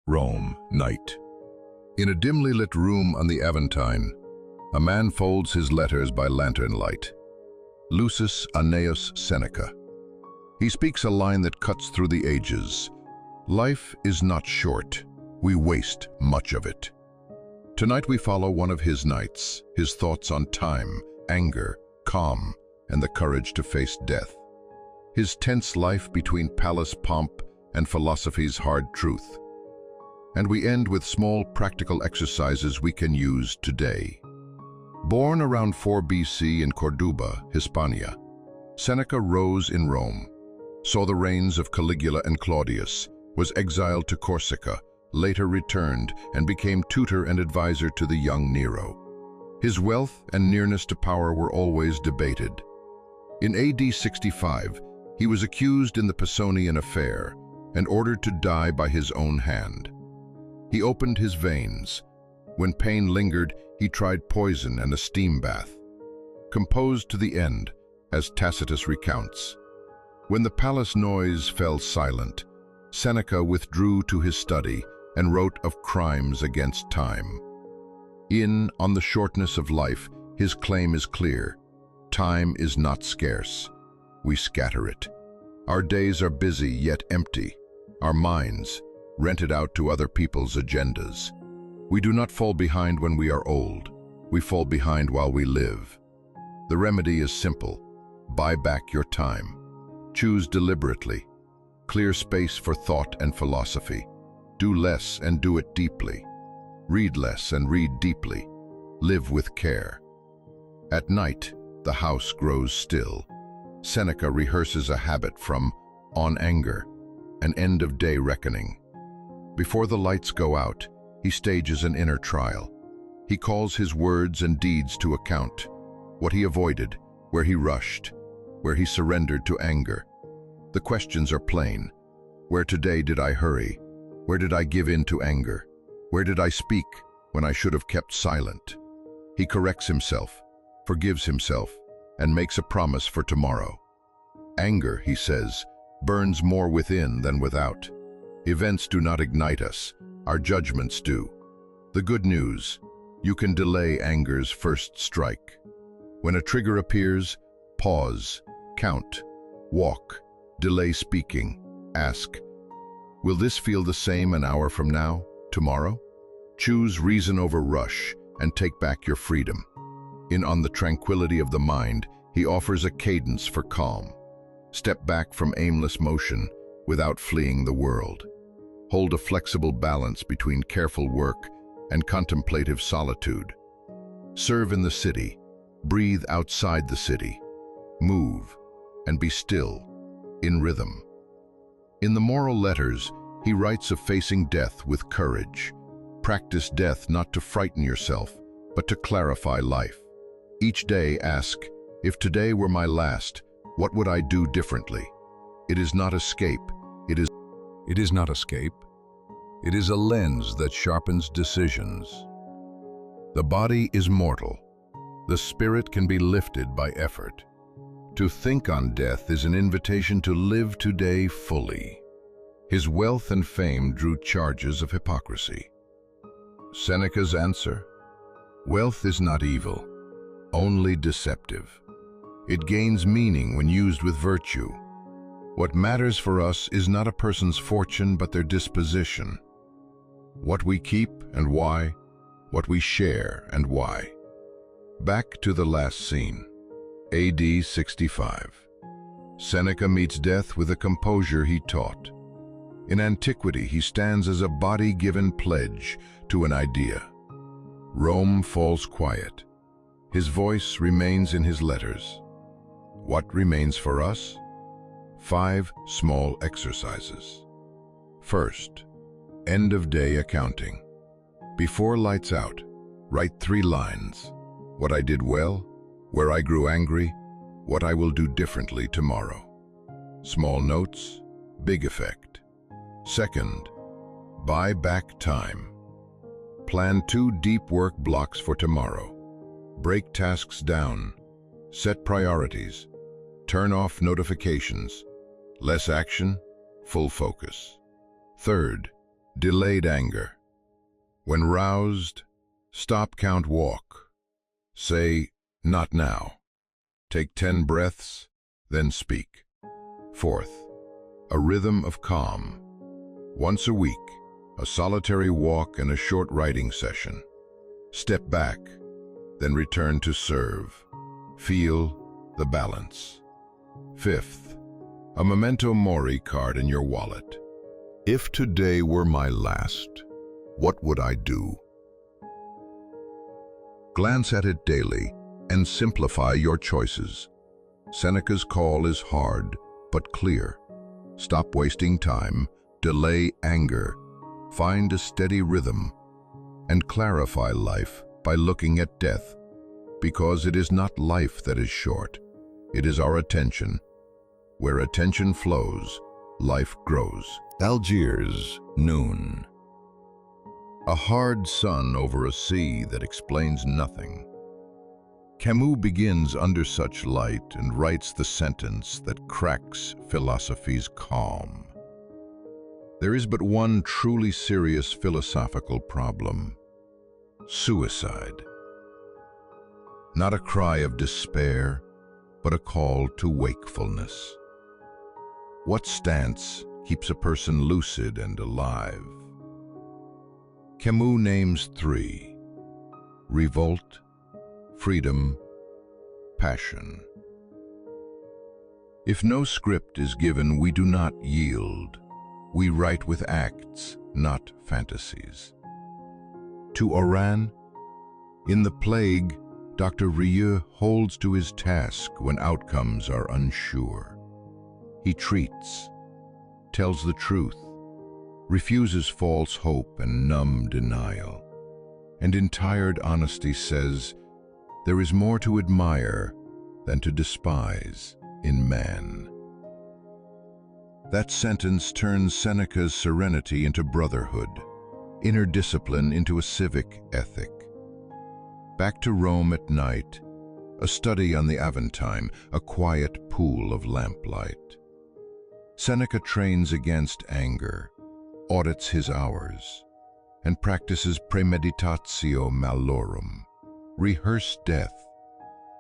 Rome, night. In a dimly lit room on the Aventine, a man folds his letters by lantern light. Lucius Annaeus Seneca. He speaks a line that cuts through the ages. Life is not short. We waste much of it. Tonight we follow one of his nights, his thoughts on time, anger, calm, and the courage to face death. His tense life between palace pomp and philosophy's hard truth. And we end with small practical exercises we can use today. Born around 4 BC in Corduba, Hispania, Seneca rose in Rome, saw the reigns of Caligula and Claudius, was exiled to Corsica, later returned and became tutor and advisor to the young Nero. His wealth and nearness to power were always debated. In AD 65, he was accused in the Pisonian affair and ordered to die by his own hand. He opened his veins. When pain lingered, he tried poison and a steam bath. Composed to the end, as Tacitus recounts. When the palace noise fell silent, Seneca withdrew to his study and wrote of crimes against time. On the shortness of life, his claim is clear. Time is not scarce. We scatter it. Our days are busy yet empty. Our minds, rented out to other people's agendas. We do not fall behind when we are old. We fall behind while we live. The remedy is simple. Buy back your time. Choose deliberately. Clear space for thought and philosophy. Do less and do it deeply. Read less and read deeply. Live with care. At night, the house grows still. Seneca rehearses a habit from On Anger, an end-of-day reckoning. Before the lights go out, he stages an inner trial. He calls his words and deeds to account. What he avoided, where he rushed, where he surrendered to anger. The questions are plain. Where today did I hurry? Where did I give in to anger? Where did I speak when I should have kept silent? He corrects himself, forgives himself, and makes a promise for tomorrow. Anger, he says, burns more within than without. Events do not ignite us, our judgments do. The good news, you can delay anger's first strike. When a trigger appears, pause, count, walk, delay speaking, ask, will this feel the same an hour from now, tomorrow? Choose reason over rush and take back your freedom. On the tranquility of the mind, he offers a cadence for calm. Step back from aimless motion without fleeing the world. Hold a flexible balance between careful work and contemplative solitude. Serve in the city, breathe outside the city, move, and be still, in rhythm. In the moral letters, he writes of facing death with courage. Practice death not to frighten yourself, but to clarify life. Each day ask, if today were my last, what would I do differently? It is not escape. It is not escape. It is a lens that sharpens decisions. The body is mortal. The spirit can be lifted by effort. To think on death is an invitation to live today fully. His wealth and fame drew charges of hypocrisy. Seneca's answer: wealth is not evil, only deceptive. It gains meaning when used with virtue. What matters for us is not a person's fortune, but their disposition. What we keep and why, what we share and why. Back to the last scene. AD 65. Seneca meets death with a composure he taught. In antiquity, he stands as a body-given pledge to an idea. Rome falls quiet. His voice remains in his letters. What remains for us? 5 small exercises. First, end-of-day accounting. Before lights out, write 3 lines. What I did well, where I grew angry, what I will do differently tomorrow. Small notes, big effect. Second, buy back time. Plan 2 deep work blocks for tomorrow. Break tasks down. Set priorities. Turn off notifications. Less action, full focus. Third, Delayed anger. When roused, stop, count, walk. Say, not now. Take 10 breaths, then speak. Fourth, a rhythm of calm. Once a week, a solitary walk and a short writing session. Step back, then return to serve. Feel the balance. Fifth, a memento mori card in your wallet. If today were my last, what would I do? Glance at it daily and simplify your choices. Seneca's call is hard but clear. Stop wasting time, delay anger, find a steady rhythm, and clarify life by looking at death, because it is not life that is short, it is our attention. Where attention flows, life grows. Algiers, noon. A hard sun over a sea that explains nothing. Camus begins under such light and writes the sentence that cracks philosophy's calm. There is but one truly serious philosophical problem: suicide. Not a cry of despair, but a call to wakefulness. What stance keeps a person lucid and alive? Camus names 3: revolt, freedom, passion. If no script is given, we do not yield. We write with acts, not fantasies. To Oran, in The Plague, Dr. Rieu holds to his task when outcomes are unsure. He treats, tells the truth, refuses false hope and numb denial, and in tired honesty says, there is more to admire than to despise in man. That sentence turns Seneca's serenity into brotherhood, inner discipline into a civic ethic. Back to Rome at night, a study on the Aventine, a quiet pool of lamplight. Seneca trains against anger, audits his hours, and practices premeditatio malorum, rehearse death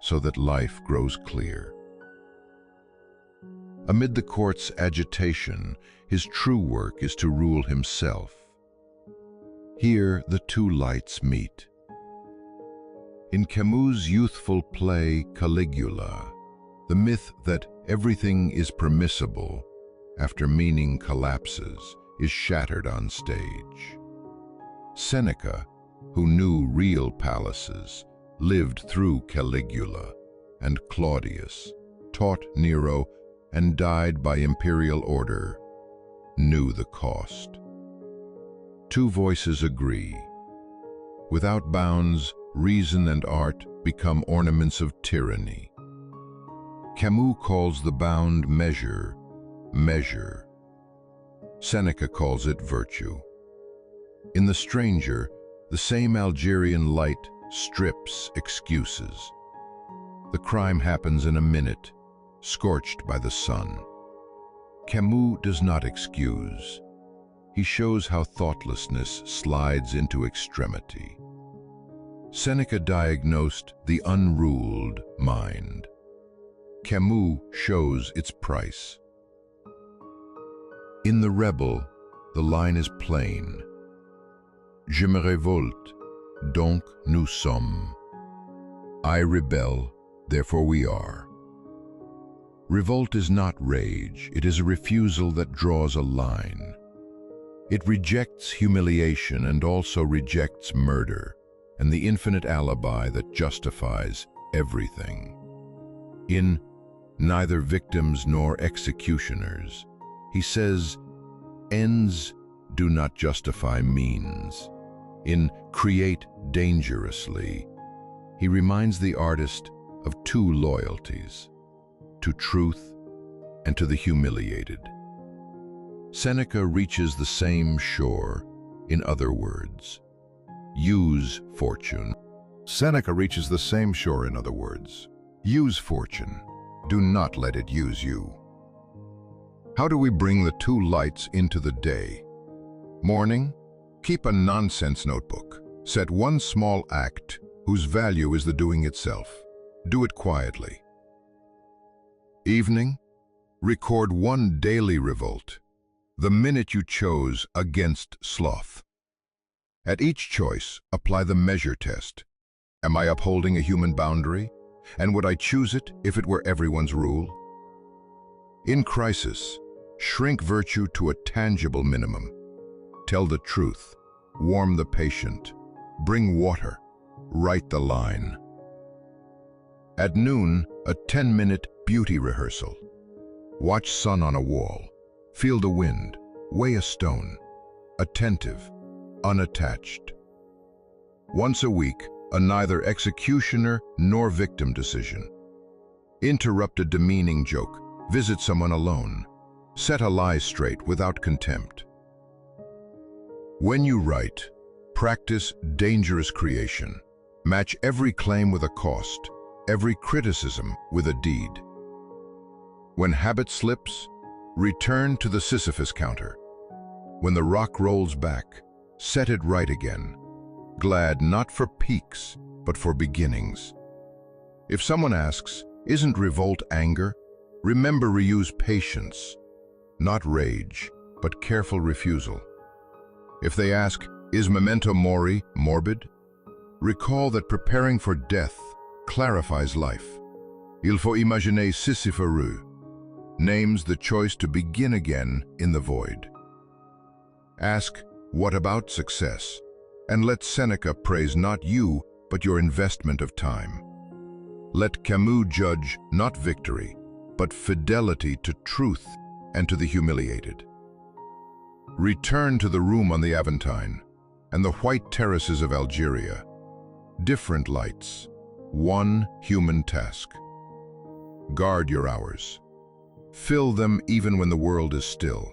so that life grows clear. Amid the court's agitation, his true work is to rule himself. Here the two lights meet. In Camus' youthful play Caligula, the myth that everything is permissible after meaning collapses is shattered on stage. Seneca, who knew real palaces, lived through Caligula and Claudius, taught Nero, and died by imperial order, knew the cost. Two voices agree. Without bounds, reason and art become ornaments of tyranny. Camus calls the bound measure, measure. Seneca calls it virtue. In The Stranger, the same Algerian light strips excuses. The crime happens in a minute, scorched by the sun. Camus does not excuse. He shows how thoughtlessness slides into extremity. Seneca diagnosed the unruled mind. Camus shows its price. In The Rebel, the line is plain. Je me révolte, donc nous sommes. I rebel, therefore we are. Revolt is not rage, it is a refusal that draws a line. It rejects humiliation and also rejects murder, and the infinite alibi that justifies everything. In Neither Victims Nor Executioners, he says, ends do not justify means. In Create Dangerously, he reminds the artist of two loyalties, to truth and to the humiliated. Seneca reaches the same shore, in other words. Use fortune. Seneca reaches the same shore, in other words. Use fortune. Do not let it use you. How do we bring the two lights into the day? Morning, keep a nonsense notebook. Set one small act whose value is the doing itself. Do it quietly. Evening, record one daily revolt, the minute you chose against sloth. At each choice, apply the measure test. Am I upholding a human boundary? And would I choose it if it were everyone's rule? In crisis, shrink virtue to a tangible minimum. Tell the truth, warm the patient, bring water, write the line. At noon, a 10-minute beauty rehearsal. Watch sun on a wall, feel the wind, weigh a stone, attentive, unattached. Once a week, a neither executioner nor victim decision. Interrupt a demeaning joke, visit someone alone, set a lie straight without contempt. When you write, practice dangerous creation. Match every claim with a cost, every criticism with a deed. When habit slips, return to the Sisyphus counter. When the rock rolls back, set it right again, glad not for peaks, but for beginnings. If someone asks, isn't revolt anger? Remember, reuse patience, not rage, but careful refusal. If they ask, is memento mori morbid? Recall that preparing for death clarifies life. Il faut imaginer Sisypheus names the choice to begin again in the void. Ask, what about success? And let Seneca praise not you, but your investment of time. Let Camus judge not victory, but fidelity to truth and to the humiliated. Return to the room on the Aventine and the white terraces of Algeria. Different lights, one human task. Guard your hours. Fill them even when the world is still.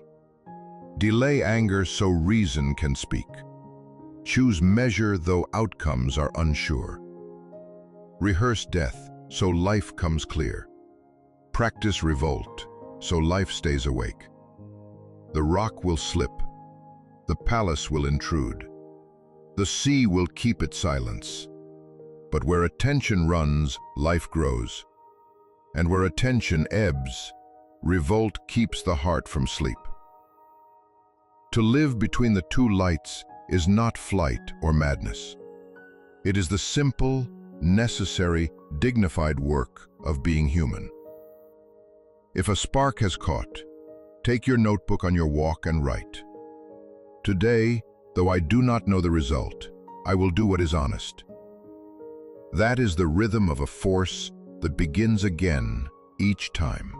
Delay anger so reason can speak. Choose measure though outcomes are unsure. Rehearse death so life comes clear. Practice revolt so life stays awake. The rock will slip. The palace will intrude. The sea will keep its silence. But where attention runs, life grows. And where attention ebbs, revolt keeps the heart from sleep. To live between the two lights is not flight or madness. It is the simple, necessary, dignified work of being human. If a spark has caught, take your notebook on your walk and write. Today, though I do not know the result, I will do what is honest. That is the rhythm of a force that begins again each time.